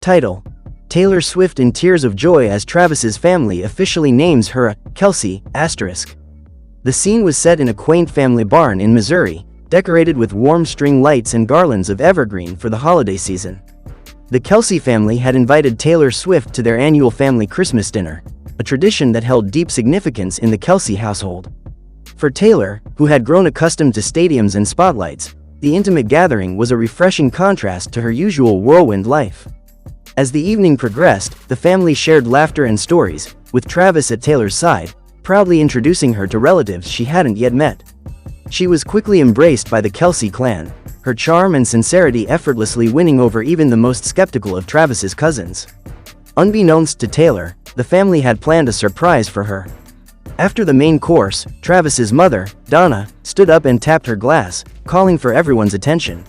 Title: Taylor Swift in tears of joy as Travis's family officially names her Kelce, asterisk. The scene was set in a quaint family barn in Missouri, decorated with warm string lights and garlands of evergreen for the holiday season. The Kelce family had invited Taylor Swift to their annual family Christmas dinner, a tradition that held deep significance in the Kelce household. For Taylor, who had grown accustomed to stadiums and spotlights, the intimate gathering was a refreshing contrast to her usual whirlwind life. As the evening progressed, the family shared laughter and stories, with Travis at Taylor's side, proudly introducing her to relatives she hadn't yet met. She was quickly embraced by the Kelce clan, her charm and sincerity effortlessly winning over even the most skeptical of Travis's cousins. Unbeknownst to Taylor, the family had planned a surprise for her. After the main course, Travis's mother, Donna, stood up and tapped her glass, calling for everyone's attention.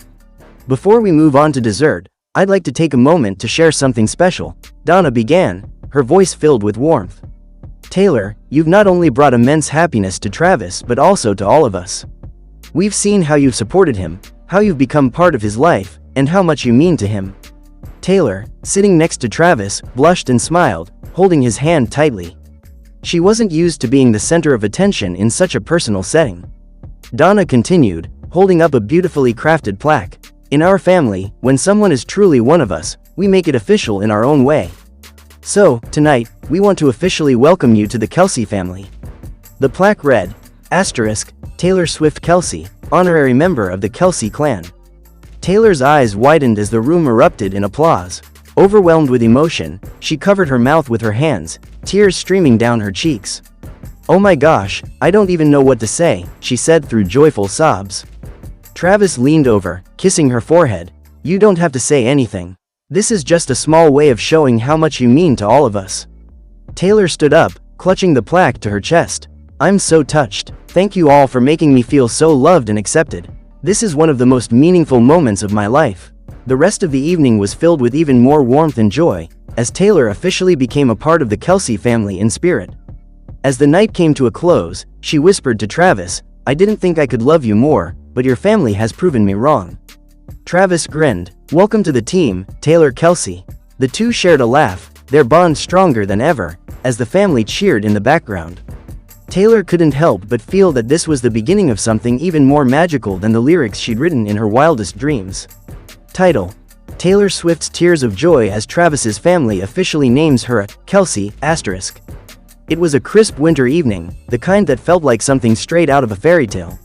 "Before we move on to dessert, I'd like to take a moment to share something special," Donna began, her voice filled with warmth. "Taylor, you've not only brought immense happiness to Travis but also to all of us. We've seen how you've supported him, how you've become part of his life, and how much you mean to him." Taylor, sitting next to Travis, blushed and smiled, holding his hand tightly. She wasn't used to being the center of attention in such a personal setting. Donna continued, holding up a beautifully crafted plaque. "In our family, when someone is truly one of us, we make it official in our own way. So, tonight, we want to officially welcome you to the Kelce family." The plaque read, asterisk, Taylor Swift Kelce, honorary member of the Kelce clan. Taylor's eyes widened as the room erupted in applause. Overwhelmed with emotion, she covered her mouth with her hands, tears streaming down her cheeks. "Oh my gosh, I don't even know what to say," she said through joyful sobs. Travis leaned over, kissing her forehead. "You don't have to say anything. This is just a small way of showing how much you mean to all of us." Taylor stood up, clutching the plaque to her chest. "I'm so touched. Thank you all for making me feel so loved and accepted. This is one of the most meaningful moments of my life." The rest of the evening was filled with even more warmth and joy, as Taylor officially became a part of the Kelce family in spirit. As the night came to a close, she whispered to Travis, "I didn't think I could love you more, but your family has proven me wrong." Travis grinned. "Welcome to the team, Taylor Kelce." The two shared a laugh, their bond stronger than ever, as the family cheered in the background. Taylor couldn't help but feel that this was the beginning of something even more magical than the lyrics she'd written in her wildest dreams. Title: Taylor Swift's tears of joy as Travis's family officially names her Kelce, asterisk. It was a crisp winter evening, the kind that felt like something straight out of a fairy tale.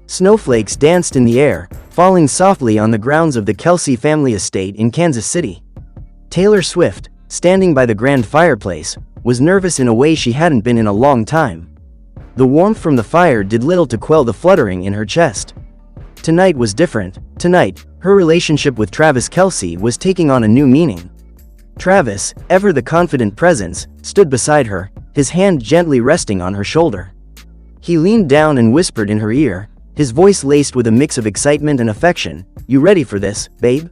Snowflakes danced in the air, falling softly on the grounds of the Kelce family estate in Kansas City. Taylor Swift, standing by the grand fireplace, was nervous in a way she hadn't been in a long time. The warmth from the fire did little to quell the fluttering in her chest. Tonight was different. Tonight, her relationship with Travis Kelce was taking on a new meaning. Travis, ever the confident presence, stood beside her, his hand gently resting on her shoulder. He leaned down and whispered in her ear, his voice laced with a mix of excitement and affection, "You ready for this, babe?"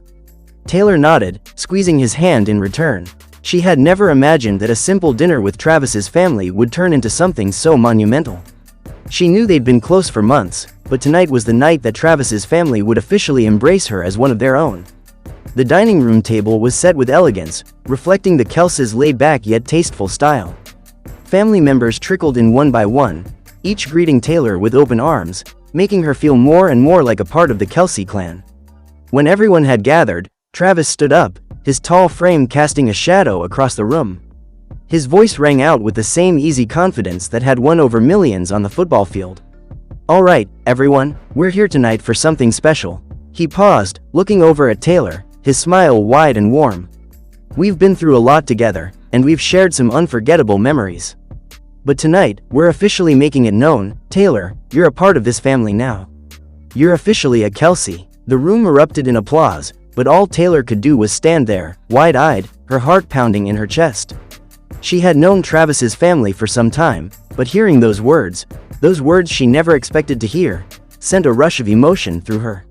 Taylor nodded, squeezing his hand in return. She had never imagined that a simple dinner with Travis's family would turn into something so monumental. She knew they'd been close for months, but tonight was the night that Travis's family would officially embrace her as one of their own. The dining room table was set with elegance, reflecting the Kelce's laid-back yet tasteful style. Family members trickled in one by one, each greeting Taylor with open arms, making her feel more and more like a part of the Kelce clan. When everyone had gathered, Travis stood up, his tall frame casting a shadow across the room. His voice rang out with the same easy confidence that had won over millions on the football field. "All right, everyone, we're here tonight for something special." He paused, looking over at Taylor, his smile wide and warm. "We've been through a lot together, and we've shared some unforgettable memories. But tonight, we're officially making it known, Taylor, you're a part of this family now. You're officially a Kelce." The room erupted in applause, but all Taylor could do was stand there, wide-eyed, her heart pounding in her chest. She had known Travis's family for some time, but hearing those words she never expected to hear, sent a rush of emotion through her.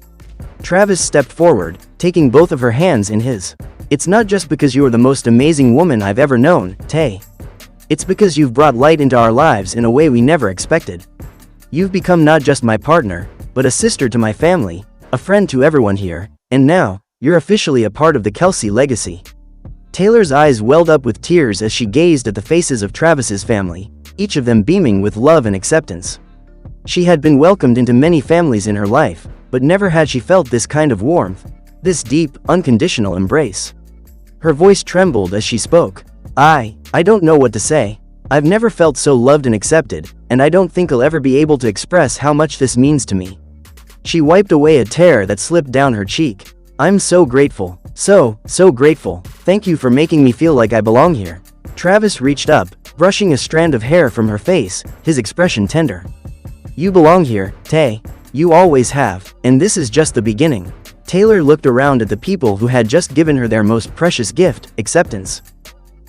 Travis stepped forward, taking both of her hands in his. "It's not just because you're the most amazing woman I've ever known, Tay. It's because you've brought light into our lives in a way we never expected. You've become not just my partner, but a sister to my family, a friend to everyone here, and now, you're officially a part of the Kelce legacy." Taylor's eyes welled up with tears as she gazed at the faces of Travis's family, each of them beaming with love and acceptance. She had been welcomed into many families in her life, but never had she felt this kind of warmth, this deep, unconditional embrace. Her voice trembled as she spoke. I don't know what to say. I've never felt so loved and accepted, and I don't think I'll ever be able to express how much this means to me. She wiped away a tear that slipped down her cheek. I'm so grateful. So grateful. Thank you for making me feel like I belong here. Travis reached up, brushing a strand of hair from her face, his expression tender. You belong here, Tay. You always have, and this is just the beginning. Taylor looked around at the people who had just given her their most precious gift, acceptance.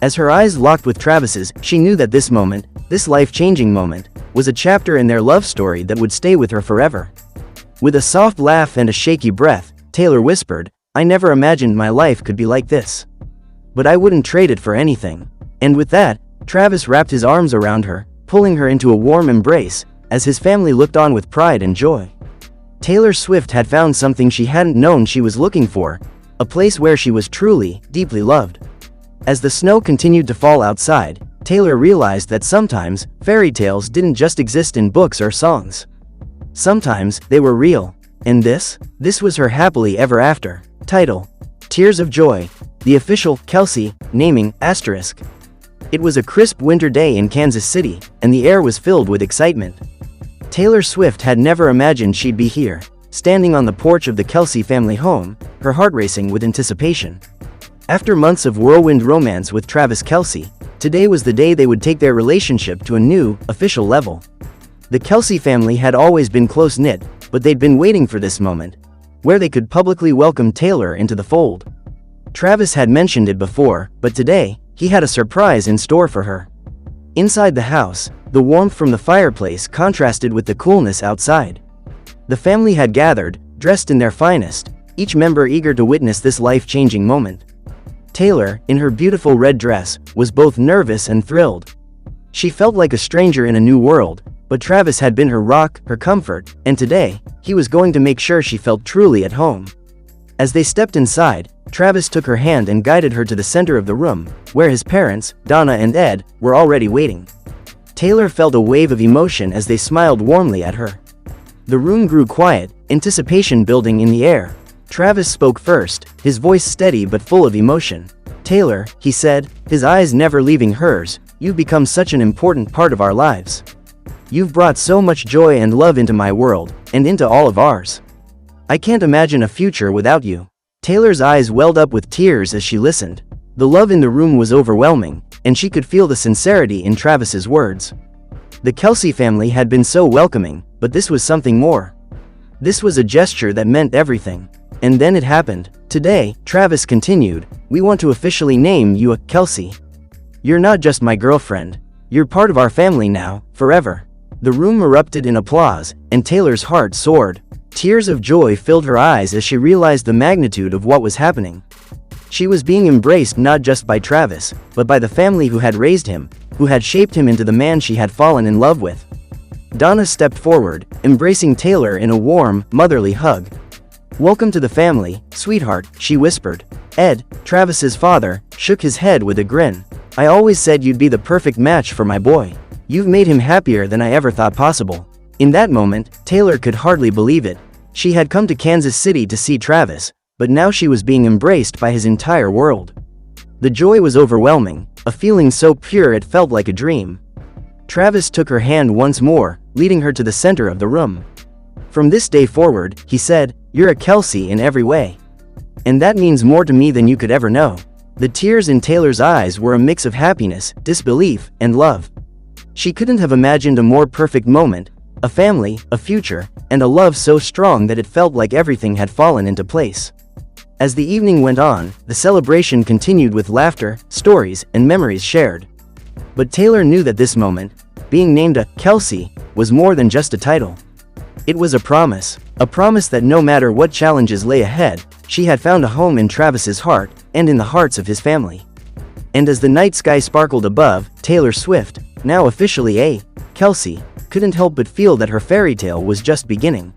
As her eyes locked with Travis's, she knew that this moment, this life-changing moment, was a chapter in their love story that would stay with her forever. With a soft laugh and a shaky breath, Taylor whispered, I never imagined my life could be like this. But I wouldn't trade it for anything. And with that, Travis wrapped his arms around her, pulling her into a warm embrace, as his family looked on with pride and joy. Taylor Swift had found something she hadn't known she was looking for, a place where she was truly, deeply loved. As the snow continued to fall outside, Taylor realized that sometimes, fairy tales didn't just exist in books or songs. Sometimes, they were real. And this was her happily ever after. Title: Tears of Joy. The official Kelce naming asterisk. It was a crisp winter day in Kansas City, and the air was filled with excitement. Taylor Swift had never imagined she'd be here, standing on the porch of the Kelce family home, her heart racing with anticipation. After months of whirlwind romance with Travis Kelce, today was the day they would take their relationship to a new, official level. The Kelce family had always been close-knit, but they'd been waiting for this moment, where they could publicly welcome Taylor into the fold. Travis had mentioned it before, but today, he had a surprise in store for her. Inside the house, the warmth from the fireplace contrasted with the coolness outside. The family had gathered, dressed in their finest, each member eager to witness this life-changing moment. Taylor, in her beautiful red dress, was both nervous and thrilled. She felt like a stranger in a new world, but Travis had been her rock, her comfort, and today, he was going to make sure she felt truly at home. As they stepped inside, Travis took her hand and guided her to the center of the room, where his parents, Donna and Ed, were already waiting. Taylor felt a wave of emotion as they smiled warmly at her. The room grew quiet, anticipation building in the air. Travis spoke first, his voice steady but full of emotion. Taylor, he said, his eyes never leaving hers, you've become such an important part of our lives. You've brought so much joy and love into my world, and into all of ours. I can't imagine a future without you. Taylor's eyes welled up with tears as she listened. The love in the room was overwhelming, and she could feel the sincerity in Travis's words. The Kelce family had been so welcoming, but this was something more. This was a gesture that meant everything. And then it happened. Today, Travis continued, we want to officially name you a Kelce. You're not just my girlfriend. You're part of our family now, forever. The room erupted in applause, and Taylor's heart soared. Tears of joy filled her eyes as she realized the magnitude of what was happening. She was being embraced not just by Travis, but by the family who had raised him, who had shaped him into the man she had fallen in love with. Donna stepped forward, embracing Taylor in a warm, motherly hug. Welcome to the family, sweetheart, she whispered. Ed, Travis's father, shook his head with a grin. I always said you'd be the perfect match for my boy. You've made him happier than I ever thought possible. In that moment, Taylor could hardly believe it. She had come to Kansas City to see Travis, but now she was being embraced by his entire world. The joy was overwhelming, a feeling so pure it felt like a dream. Travis took her hand once more, leading her to the center of the room. From this day forward, he said, you're a Kelce in every way. And that means more to me than you could ever know. The tears in Taylor's eyes were a mix of happiness, disbelief, and love. She couldn't have imagined a more perfect moment, a family, a future, and a love so strong that it felt like everything had fallen into place. As the evening went on, the celebration continued with laughter, stories, and memories shared. But Taylor knew that this moment, being named a Kelce, was more than just a title. It was a promise that no matter what challenges lay ahead, she had found a home in Travis's heart, and in the hearts of his family. And as the night sky sparkled above, Taylor Swift, now officially a Kelce, couldn't help but feel that her fairy tale was just beginning.